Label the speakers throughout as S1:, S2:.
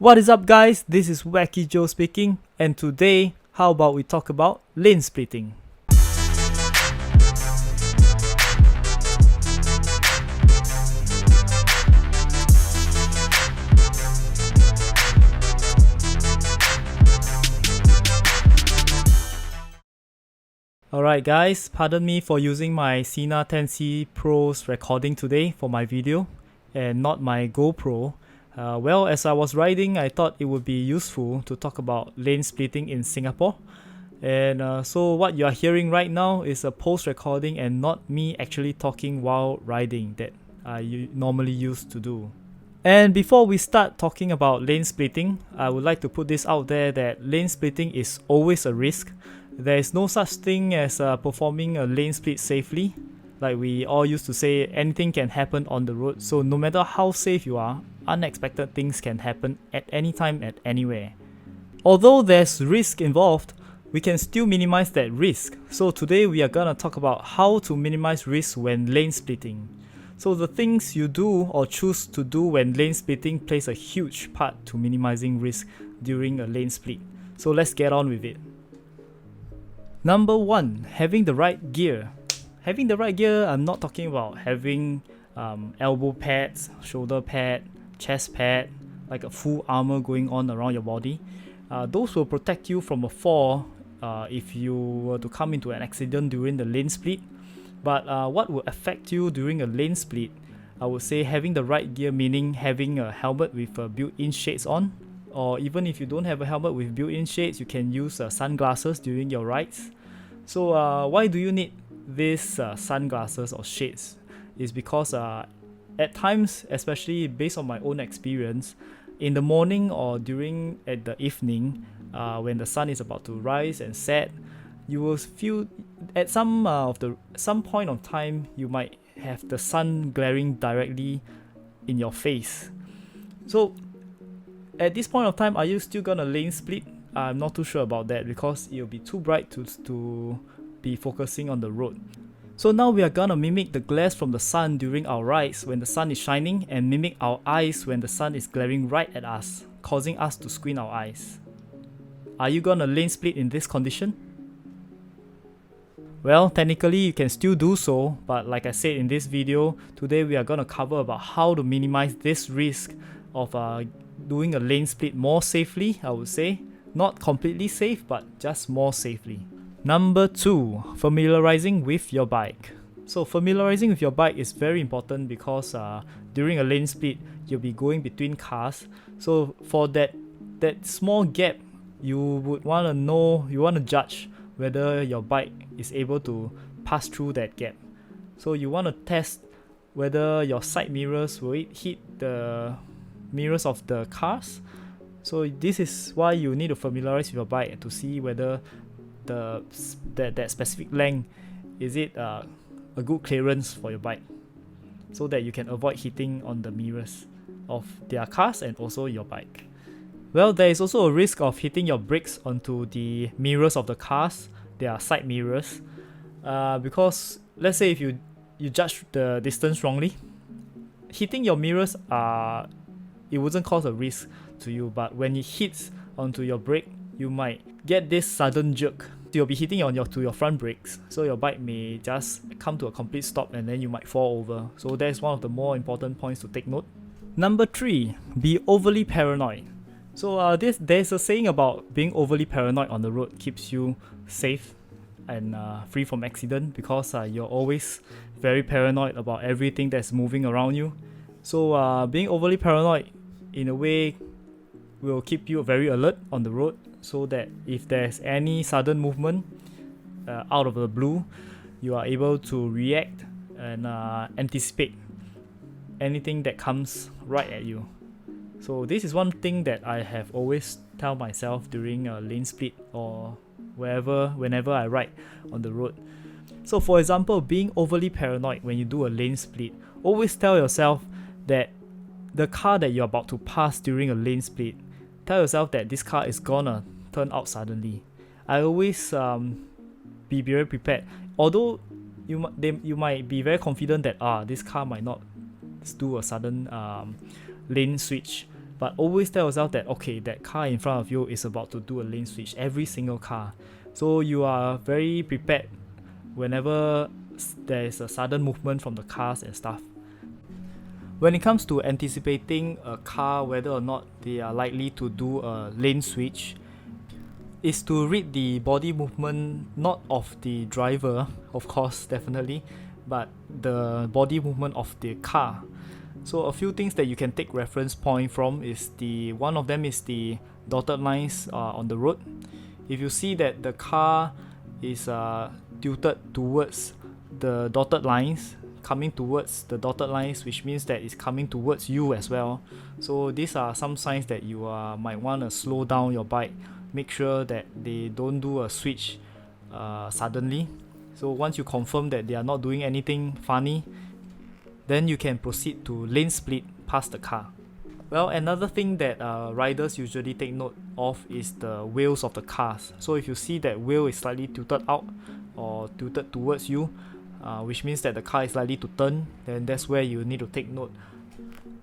S1: What is up, guys? This is Wacky Joe speaking, and today, how about we talk about lane splitting? Alright guys, pardon me for using my Sena 10C Pro's recording today for my video and not my GoPro. Well, as I was riding, I thought it would be useful to talk about lane splitting in Singapore. And so what you are hearing right now is a post recording and not me actually talking while riding that I normally used to do. And before we start talking about lane splitting, I would like to put this out there that lane splitting is always a risk. There is no such thing as performing a lane split safely. Like we all used to say, anything can happen on the road. So no matter how safe you are, unexpected things can happen at any time, at anywhere. Although there's risk involved, we can still minimize that risk. So today we are gonna talk about how to minimize risk when lane splitting. So the things you do or choose to do when lane splitting plays a huge part to minimizing risk during a lane split. So let's get on with it. Number 1, having the right gear. Having the right gear, I'm not talking about having elbow pads, shoulder pad, chest pad, like a full armor going on around your body. Those will protect you from a fall if you were to come into an accident during the lane split. But what will affect you during a lane split, I would say having the right gear, meaning having a helmet with built-in shades on. Or even if you don't have a helmet with built-in shades, you can use sunglasses during your rides. So why do you need these sunglasses or shades? Is because at times, especially based on my own experience, in the morning or at the evening, when the sun is about to rise and set, you will feel at some point of time you might have the sun glaring directly in your face. So at this point of time, are you still gonna lane split? I'm not too sure about that because it'll be too bright to be focusing on the road. So now we are gonna mimic the glares from the sun during our rides when the sun is shining and mimic our eyes when the sun is glaring right at us, causing us to squint our eyes. Are you gonna lane split in this condition? Well, technically you can still do so, but like I said in this video, today we are gonna cover about how to minimize this risk of doing a lane split more safely, I would say. Not completely safe, but just more safely. Number 2, familiarizing with your bike. So familiarizing with your bike is very important because during a lane split, you'll be going between cars. So for that small gap, you would want to judge whether your bike is able to pass through that gap. So you want to test whether your side mirrors will hit the mirrors of the cars. So this is why you need to familiarize with your bike to see whether that specific length is it a good clearance for your bike, so that you can avoid hitting on the mirrors of their cars and also your bike. Well, there is also a risk of hitting your brakes onto the mirrors of the cars, their side mirrors, because let's say if you judge the distance wrongly, hitting your mirrors it wouldn't cause a risk to you, but when it hits onto your brake, you might get this sudden jerk. You'll be hitting to your front brakes, so your bike may just come to a complete stop and then you might fall over. So that's one of the more important points to take note. Number 3, be overly paranoid. So there's a saying about being overly paranoid on the road keeps you safe and free from accident, because you're always very paranoid about everything that's moving around you. So being overly paranoid in a way will keep you very alert on the road, so that if there's any sudden movement out of the blue, you are able to react and anticipate anything that comes right at you. So this is one thing that I have always tell myself during a lane split or whenever I ride on the road. So for example, being overly paranoid when you do a lane split, always tell yourself that the car that you're about to pass during a lane split, tell yourself that this car is gonna turn out suddenly. I always be very prepared. Although you might be very confident that this car might not do a sudden lane switch but always tell yourself that okay, that car in front of you is about to do a lane switch, every single car. So you are very prepared whenever there is a sudden movement from the cars and stuff. When it comes to anticipating a car whether or not they are likely to do a lane switch, is to read the body movement, not of the driver, of course, definitely, but the body movement of the car. So a few things that you can take reference point from is one of them is the dotted lines on the road. If you see that the car is tilted towards the dotted lines, coming towards the dotted lines, which means that it's coming towards you as well. So these are some signs that you might want to slow down your bike. Make sure that they don't do a switch suddenly. So once you confirm that they are not doing anything funny, then you can proceed to lane split past the car. Well, another thing that riders usually take note of is the wheels of the cars. So if you see that wheel is slightly tilted out or tilted towards you, which means that the car is likely to turn, then that's where you need to take note.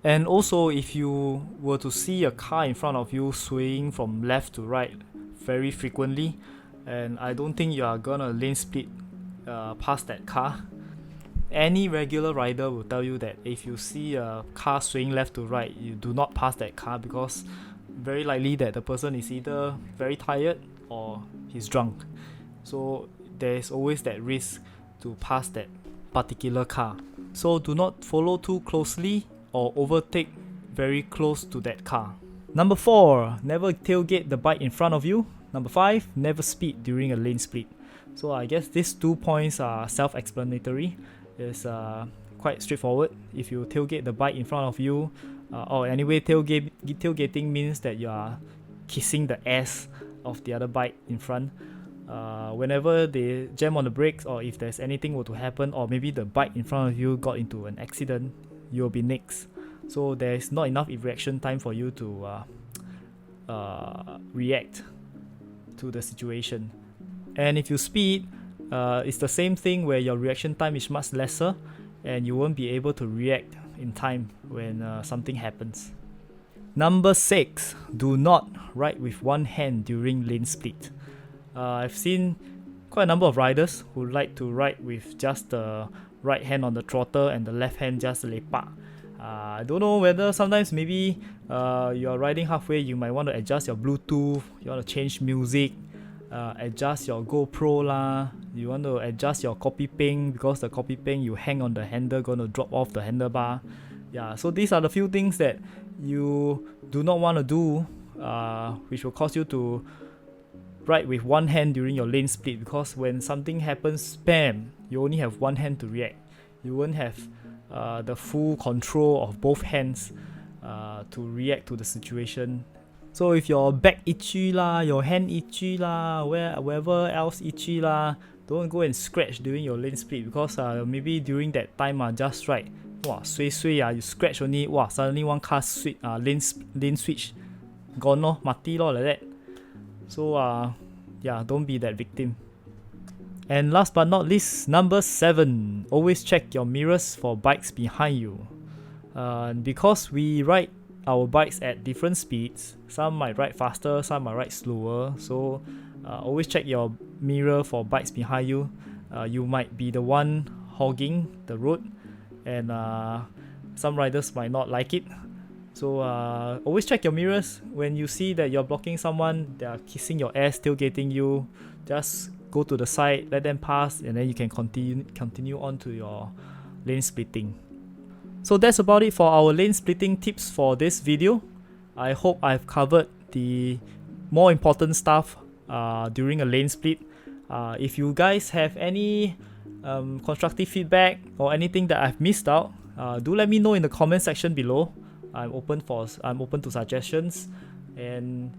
S1: And also, if you were to see a car in front of you swaying from left to right very frequently, and I don't think you are gonna lane split past that car. Any regular rider will tell you that if you see a car swaying left to right, you do not pass that car, because very likely that the person is either very tired or he's drunk. So there is always that risk to pass that particular car. So do not follow too closely or overtake very close to that car. Number 4, never tailgate the bike in front of you. Number 5, never speed during a lane split. So I guess these 2 points are self-explanatory. It's quite straightforward. If you tailgate the bike in front of you, or anyway, tailgating means that you are kissing the ass of the other bike in front. Whenever they jam on the brakes, or if there's anything were to happen, or maybe the bike in front of you got into an accident, you'll be next. So there's not enough reaction time for you to react to the situation. And if you speed, it's the same thing where your reaction time is much lesser and you won't be able to react in time when something happens. Number 6, do not ride with one hand during lane split. I've seen quite a number of riders who like to ride with just the right hand on the throttle and the left hand just lepak. I don't know whether sometimes maybe you're riding halfway, you might want to adjust your Bluetooth, you want to change music, adjust your GoPro lah, you want to adjust your copy ping, because the copy ping you hang on the handle gonna drop off the handlebar. Yeah, so these are the few things that you do not want to do, which will cause you to ride with one hand during your lane split, because when something happens, bam, you only have one hand to react. You won't have the full control of both hands to react to the situation. So if your back itchy lah, your hand itchy lah, wherever else itchy lah, don't go and scratch during your lane split, because maybe during that time just right, wow, sway you scratch only, wow, suddenly one car lane switch gone lor, mati lor, like that. So yeah, don't be that victim. And last but not least, number 7, always check your mirrors for bikes behind you. Because we ride our bikes at different speeds, some might ride faster, some might ride slower, so always check your mirror for bikes behind you. You might be the one hogging the road, and some riders might not like it. So always check your mirrors. When you see that you're blocking someone, they are kissing your ass, tailgating you, just go to the side, let them pass, and then you can continue on to your lane splitting. So that's about it for our lane splitting tips for this video. I hope I've covered the more important stuff during a lane split. If you guys have any constructive feedback or anything that I've missed out, do let me know in the comment section below. I'm open to suggestions, and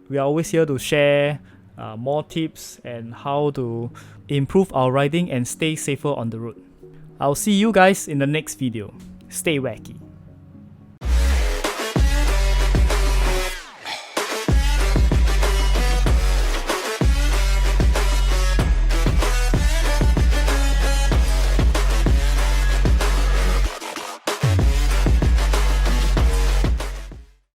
S1: we are always here to share more tips and how to improve our riding and stay safer on the road. I'll see you guys in the next video. Stay wacky.